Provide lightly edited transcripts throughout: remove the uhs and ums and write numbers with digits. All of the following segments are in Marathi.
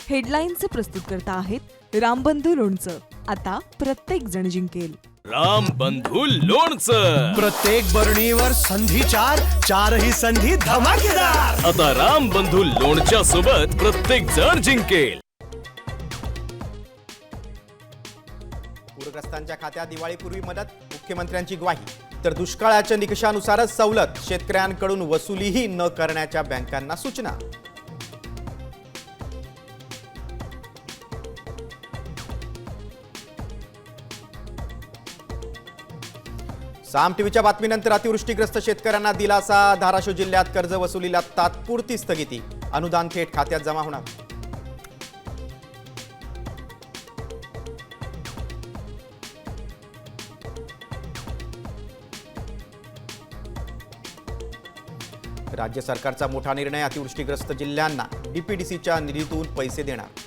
हेडलाईनचे प्रस्तुतकर्ता आहेत रामबंधू लोणचं. आता प्रत्येक जण जिंकेल. रामबंधू लोणचं. प्रत्येक बरणीवर संधी चार, चारही संधी धमाकेदार. आता रामबंधू लोणच्या सोबत प्रत्येक जण जिंकेल. पूरग्रस्तांच्या खात्यात दिवाळीपूर्वी मदत, मुख्यमंत्र्यांची ग्वाही. तर दुष्काळाच्या निकषानुसारच सवलत, शेतकऱ्यांकडून वसुलीही न करण्याच्या बँकांना सूचना. साम टीव्हीच्या बातमीनंतर अतिवृष्टीग्रस्त शेतकऱ्यांना दिलासा. धाराशिव जिल्ह्यात कर्ज वसुलीला तात्पुरती स्थगिती, अनुदान थेट खात्यात जमा होणार. राज्य सरकारचा मोठा निर्णय, अतिवृष्टीग्रस्त जिल्ह्यांना डीपीडीसीच्या निधीतून पैसे देणार.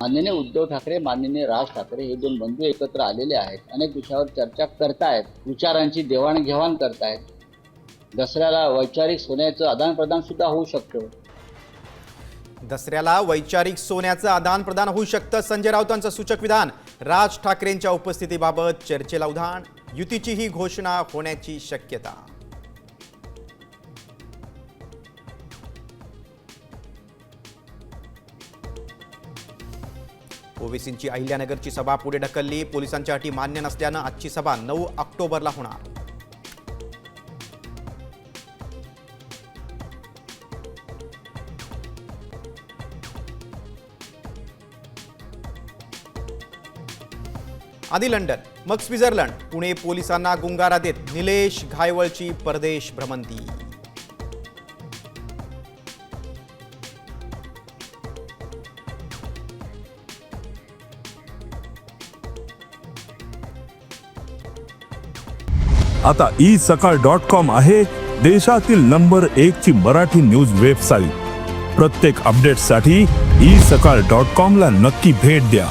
माननीय उद्धव ठाकरे, माननीय राज ठाकरे हे दोन बंधू एकत्र आलेले आहेत. अनेक विषयावर चर्चा करतायत, विचारांची देवाणघेवाण करतायत. दसऱ्याला वैचारिक सोन्याचं आदान प्रदान सुद्धा होऊ शकतं. दसऱ्याला वैचारिक सोन्याचं आदान प्रदान होऊ शकतं, संजय राऊतांचं सूचक विधान. राज ठाकरेंच्या उपस्थितीबाबत चर्चेला उधाण, युतीची ही घोषणा होण्याची शक्यता. ओवेसींची अहिल्यानगरची सभा पुढे ढकलली, पोलिसांच्या अटी मान्य नसल्यानं आजची सभा 9 ऑक्टोबरला होणार. आधी लंडन, मग स्वित्झर्लंड. पुणे पोलिसांना गुंगारा देत निलेश घायवळची परदेश भ्रमंती. आता isakal.com आहे देशातील नंबर 1 ची मराठी न्यूज वेबसाईट. प्रत्येक अपडेटसाठी isakal.com ला नक्की भेट द्या.